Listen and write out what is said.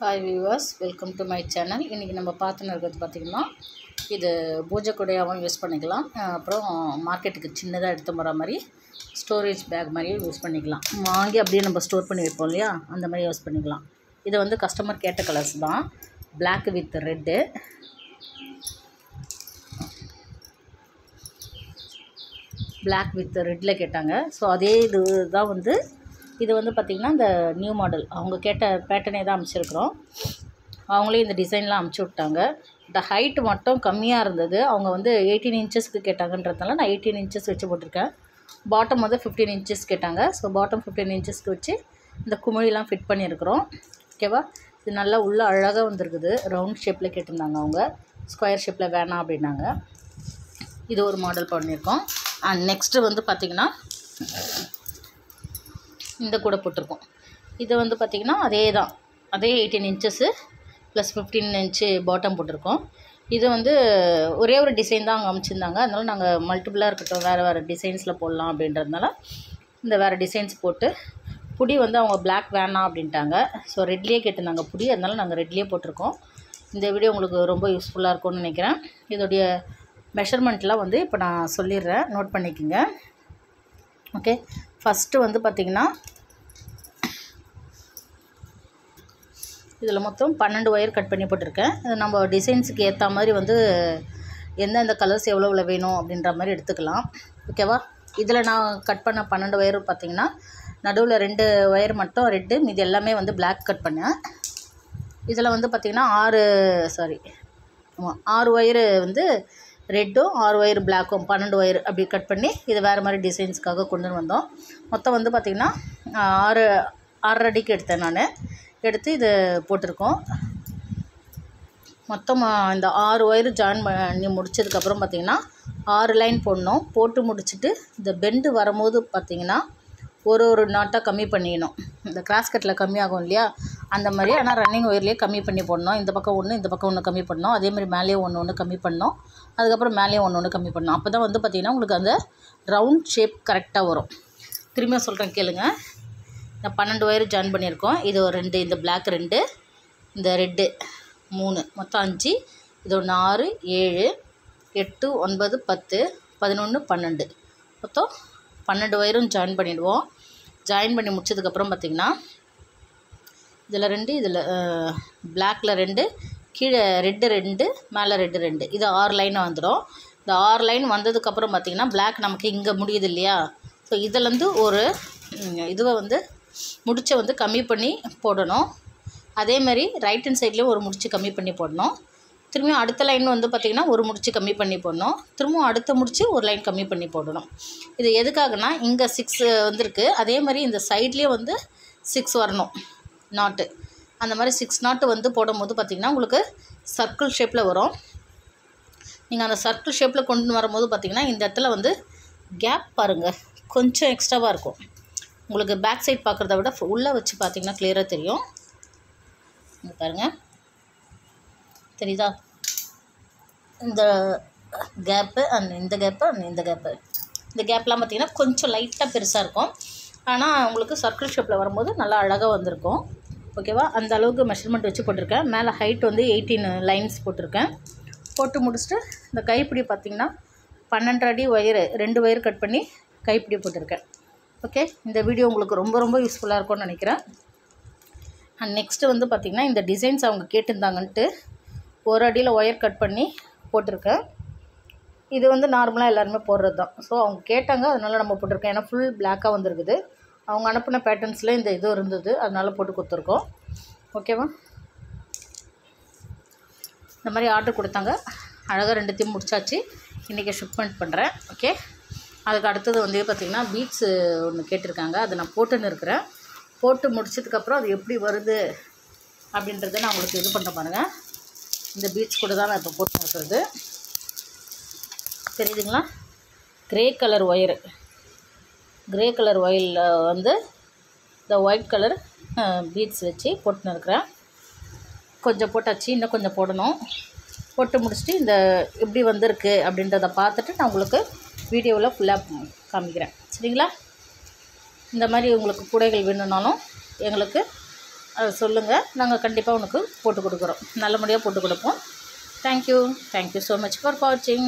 Hi viewers, welcome to my channel. இன்றைக்கி நம்ம பார்த்துன்னு இருக்கிறது பார்த்திங்கன்னா இது பூஜை கூடையாகவும் யூஸ் பண்ணிக்கலாம். அப்புறம் மார்க்கெட்டுக்கு சின்னதாக எடுத்து போகிற மாதிரி ஸ்டோரேஜ் பேக் மாதிரியும் யூஸ் பண்ணிக்கலாம். வாங்கி அப்படியே நம்ம ஸ்டோர் பண்ணி வைப்போம் இல்லையா, அந்த மாதிரி யூஸ் பண்ணிக்கலாம். இது வந்து கஸ்டமர் கேட்ட கலர்ஸ் தான், black with red. Black with ரெட்டில் கேட்டாங்க. ஸோ அதே இது தான் வந்து இது வந்து பார்த்திங்கன்னா இந்த நியூ மாடல் அவங்க கேட்ட பேட்டர்னே தான் அமைச்சிருக்கிறோம். அவங்களே இந்த டிசைன்லாம் அமுச்சு விட்டாங்க. இந்த ஹைட்டு மட்டும் கம்மியாக இருந்தது. அவங்க வந்து 18 இன்ச்சஸ்க்கு கேட்டாங்கன்றதுனால நான் 18 இன்ச்சஸ் வச்சு போட்டிருக்கேன். பாட்டம் வந்து 15 இன்ச்சஸ் கேட்டாங்க. ஸோ பாட்டம் 15 இன்ச்சஸ்க்கு வச்சு இந்த குமிழிலாம் ஃபிட் பண்ணியிருக்கிறோம். ஓகேவா, இது நல்லா உள்ளே அழகாக வந்துருக்குது. ரவுண்ட் ஷேப்பில் கேட்டிருந்தாங்க அவங்க, ஸ்கொயர் ஷேப்பில் வேணாம் அப்படின்னாங்க. இது ஒரு மாடல் பண்ணியிருக்கோம். அண்ட் நெக்ஸ்ட்டு வந்து பார்த்திங்கன்னா இந்த கூட போட்டிருக்கோம். இது வந்து பார்த்திங்கன்னா அதே 18 இன்ச்சஸ்ஸு ப்ளஸ் 15 இன்ச்சு பாட்டம் போட்டிருக்கோம். இது வந்து ஒரே ஒரு டிசைன் தான் அவங்க அமைச்சிருந்தாங்க. அதனால நாங்கள் மல்டிபிளாக இருக்கட்டும், வேறு டிசைன்ஸில் போடலாம் அப்படின்றதுனால இந்த வேறு டிசைன்ஸ் போட்டு, புடி வந்து அவங்க பிளாக் வேணாம் அப்படின்ட்டாங்க. ஸோ ரெட்லேயே கேட்டிருந்தாங்க புடி, அதனால நாங்கள் ரெட்லேயே போட்டிருக்கோம். இந்த வீடியோ உங்களுக்கு ரொம்ப யூஸ்ஃபுல்லாக இருக்கும்னு நினைக்கிறேன். இதோடைய மெஷர்மெண்ட்லாம் வந்து இப்போ நான் சொல்லிடுறேன், நோட் பண்ணிக்கோங்க. ஓகே, ஃபஸ்ட்டு வந்து பார்த்திங்கன்னா இதில் மொத்தம் 12 ஒயர் கட் பண்ணி போட்டிருக்கேன். இது நம்ம டிசைன்ஸுக்கு ஏற்ற மாதிரி வந்து எந்தெந்த கலர்ஸ் எவ்வளோ வேணும் அப்படின்ற மாதிரி எடுத்துக்கலாம். ஓகேவா, இதில் நான் கட் பண்ண 12 ஒயர் பார்த்திங்கன்னா நடுவில் 2 ஒயர் மட்டும் ரெட்டு, மீது எல்லாமே வந்து பிளாக் கட் பண்ணேன். இதில் வந்து பார்த்திங்கன்னா 6 ஒயரு வந்து ரெட்டும் 6 ஒயர் பிளாக்கும் 12 ஒயர் அப்படி கட் பண்ணி இது வேறு மாதிரி டிசைன்ஸ்க்காக கொண்டு வந்தோம். மொத்தம் வந்து பார்த்திங்கன்னா 6 அடிக்கு எடுத்தேன் நான். எடுத்து இது போட்டிருக்கோம். மொத்தம் இந்த 6 ஒயர் ஜாயின் பண்ணி முடிச்சதுக்கப்புறம் பார்த்திங்கன்னா 6 லைன் போடணும். போட்டு முடிச்சுட்டு இந்த பெண்டு வரும்போது பார்த்திங்கன்னா ஒரு நாட்டாக கம்மி பண்ணிடணும். இந்த கிராஸ் கட்டில் கம்மியாகும் இல்லையா, அந்த மாதிரி. ஆனால் ரன்னிங் ஒயர்லேயே கம்மி பண்ணி போடணும். இந்த பக்கம் ஒன்று, இந்த பக்கம் ஒன்று கம்மி பண்ணணும். அதேமாதிரி மேலேயே ஒன்று கம்மி பண்ணணும். அதுக்கப்புறம் மேலேயும் ஒன்று கம்மி பண்ணணும். அப்போ தான் வந்து பார்த்திங்கன்னா உங்களுக்கு அந்த ரவுண்ட் ஷேப் கரெக்டாக வரும். திரும்பியும் சொல்கிறேன் கேளுங்க. இந்த 12 ஒயர் ஜாயின் பண்ணியிருக்கோம். இது ஒரு 2, இந்த பிளாக் 2, இந்த ரெட்டு 3, மொத்தம் 5. இது ஒன்று 6, 7, 8, 9, 10, 11, 12, மொத்தம் 12 ஒயரும் ஜாயின் பண்ணிவிடுவோம். ஜாயின் பண்ணி முடிச்சதுக்கப்புறம் பார்த்திங்கன்னா இதில் 2, இதில் பிளாக்கில் 2, கீழே ரெட்டு 2, மேலே ரெட்டு 2, இது 6 லைனாக வந்துடும். இந்த 6 லைன் வந்ததுக்கப்புறம் பார்த்திங்கன்னா பிளாக் நமக்கு இங்கே முடியுது இல்லையா, ஸோ இதிலேருந்து ஒரு இதுவை வந்து முடிச்சை வந்து கம்மி பண்ணி போடணும். அதேமாதிரி ரைட் ஹேண்ட் சைட்லேயும் ஒரு முடிச்சு கம்மி பண்ணி போடணும். திரும்பியும் அடுத்த லைன் வந்து பார்த்திங்கன்னா ஒரு முடிச்சு கம்மி பண்ணி போடணும். திரும்பவும் அடுத்த முடிச்சு ஒரு லைன் கம்மி பண்ணி போடணும். இது எதுக்காகனா இங்கே 6 வந்துருக்கு, அதே மாதிரி இந்த சைட்லேயே வந்து 6 வரணும் நாட்டு. அந்த மாதிரி 6 நாட்டு வந்து போடும்போது பார்த்திங்கன்னா உங்களுக்கு சர்க்கிள் ஷேப்பில் வரும். நீங்கள் அந்த சர்க்கிள் ஷேப்பில் கொண்டு வரும்போது பார்த்திங்கன்னா இந்த இடத்துல வந்து கேப் பாருங்கள் கொஞ்சம் எக்ஸ்ட்ராவாக இருக்கும். உங்களுக்கு பேக் சைட் பார்க்குறத விட உள்ளே வச்சு பார்த்திங்கன்னா கிளியராக தெரியும். இங்கே பாருங்கள், தெரியுதா? இந்த கேப்பு அண்ட் இந்த கேப்பு அண்ட் இந்த கேப்லாம் பார்த்திங்கன்னா கொஞ்சம் லைட்டாக பெருசாக இருக்கும். ஆனால் உங்களுக்கு சர்க்கிள் ஷேப்பில் வரும்போது நல்லா அழகாக வந்திருக்கும். ஓகேவா, அந்த அளவுக்கு மெஷர்மெண்ட் வச்சு போட்டிருக்கேன். மேலே ஹைட் வந்து 18 லைன்ஸ் போட்டிருக்கேன். போட்டு முடிச்சுட்டு இந்த கைப்பிடி பார்த்திங்கன்னா 12 அடி ஒயரு 2 ஒயர் கட் பண்ணி கைப்பிடி போட்டிருக்கேன். ஓகே, இந்த வீடியோ உங்களுக்கு ரொம்ப யூஸ்ஃபுல்லாக இருக்கும்னு நினைக்கிறேன். அண்ட் நெக்ஸ்ட்டு வந்து பார்த்திங்கன்னா இந்த டிசைன்ஸ் அவங்க கேட்டிருந்தாங்கன்ட்டு 1 அடியில் ஒயர் கட் பண்ணி போட்டிருக்கேன். இது வந்து நார்மலாக எல்லாருமே போடுறது தான். ஸோ அவங்க கேட்டாங்க, அதனால் நம்ம போட்டிருக்கேன். ஏன்னா ஃபுல் பிளாக்காக வந்துருக்குது. அவங்க அனுப்பின பேட்டர்ன்ஸில் இந்த இது இருந்தது, அதனால் போட்டு கொடுத்துருக்கோம். ஓகேவா, இந்த மாதிரி ஆர்டர் கொடுத்தாங்க. அழகாக 2த்தையும் முடிச்சாச்சு. இன்றைக்கி ஷிப்மெண்ட் பண்ணுறேன். ஓகே, அதுக்கு அடுத்தது வந்து பார்த்திங்கன்னா பீட்ஸு ஒன்று கேட்டிருக்காங்க. அதை நான் போட்டுன்னு இருக்கிறேன். போட்டு முடிச்சதுக்கப்புறம் அது எப்படி வருது அப்படின்றத நான் உங்களுக்கு இது பண்ண பாருங்கள். இந்த பீட்ஸ் கூட தான் நான் இப்போ போட்டு இருக்கிறது, தெரியுதுங்களா? Grey colour wire, grey colour ஒயரில் வந்து இந்த ஒயிட் கலர் பீட்ஸ் வச்சு போட்டுன்னு இருக்கிறேன். கொஞ்சம் போட்டாச்சு, இன்னும் கொஞ்சம் போடணும். போட்டு முடிச்சுட்டு இந்த எப்படி வந்திருக்கு அப்படின்றத பார்த்துட்டு நான் உங்களுக்கு வீடியோவில் ஃபுல்லாக காமிக்கிறேன். சரிங்களா? இந்த மாதிரி உங்களுக்கு கூடைகள் வேணும்னாலும் எங்களுக்கு அதை சொல்லுங்கள், நாங்கள் கண்டிப்பாக உனக்கு போட்டு கொடுக்குறோம், நல்லபடியாக போட்டு கொடுப்போம். தேங்க்யூ ஸோ மச் ஃபார் வாட்சிங்.